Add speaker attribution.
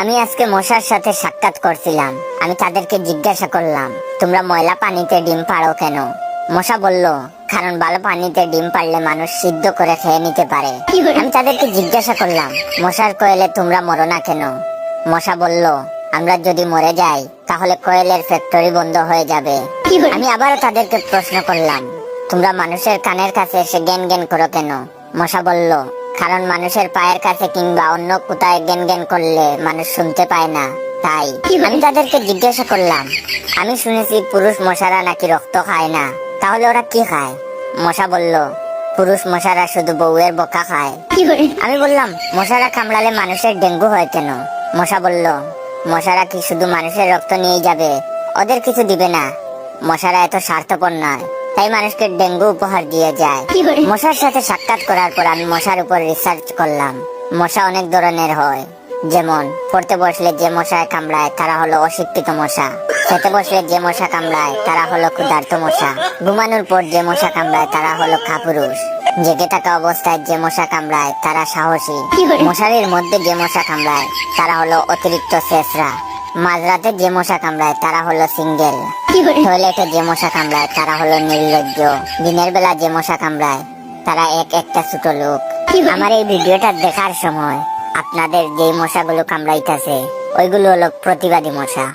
Speaker 1: আমি আজকে মশার সাথে সাক্ষাৎ করছিলাম। আমি তাদেরকে জিজ্ঞাসা করলাম, তোমরা ময়লা পানিতে ডিম পাড়ো কেন? মশা বলল, কারণ ভালো পানিতে ডিম পারলে মানুষ সিদ্ধ করে খেয়ে নিতে পারে। আমি তাদেরকে জিজ্ঞাসা করলাম, মশার কোয়েলে তোমরা মরো না কেন? মশা বলল, আমরা যদি মরে যাই তাহলে কোয়েলের ফ্যাক্টরি বন্ধ হয়ে যাবে। আমি আবারও তাদেরকে প্রশ্ন করলাম, তোমরা মানুষের কানের কাছে এসে জ্ঞান জ্ঞান করো কেন? মশা বলল, কারণ মানুষের পায়ের কাছে কিংবা অন্য কোথায় জ্ঞান জ্ঞান করলে মানুষ শুনতে পায় না, তাই। আমি তাদেরকে জিজ্ঞাসা করলাম, আমি শুনেছি পুরুষ মশারা নাকি রক্ত খায় না, তাহলে ওরা কি খায়? মশা বলল, পুরুষ মশারা শুধু বউয়ের বোকা খায়। আমি বললাম, মশারা কামড়ালে মানুষের ডেঙ্গু হয় কেন? মশা বলল, মশারা কি শুধু মানুষের রক্ত নিয়ে যাবে, ওদের কিছু দিবে না। মশারা এত স্বার্থপর নয়, তাই মানুষকে ডেঙ্গু উপহার দিয়ে যায়। মশার সাথে সাক্ষাৎ করার পর আমি মশার উপর রিসার্চ করলাম। মশা অনেক ধরনের হয়, যেমন পড়তে বসলে যে মশায় কামড়ায় তারা হলো অশিক্ষিত মশা, খেতে বসলে যে মশা কামড়ায় তারা হলো ক্ষুধার্ত মশা, ঘুমানোর পর যে মশা কামড়ায় তারা হলো কাপুরুষ, জেগে থাকা অবস্থায় যে মশা কামড়ায় তারা সাহসী, মশারির মধ্যে যে মশা কামড়ায় তারা হলো অতিরিক্ত শেষরা, মাঝরাতে যে মশা কামড়ায় তারা হলো সিঙ্গেল, টয়লেটে যে মশা কামড়ায় তারা হলো নির্লজ্জ, দিনের বেলা যে মশা কামড়ায় তারা একটা ছোট লোক। আমার এই ভিডিওটা দেখার সময় আপনাদের যে মশাগুলো কামড়াইতেছে ওইগুলো হলো প্রতিবাদী মশা।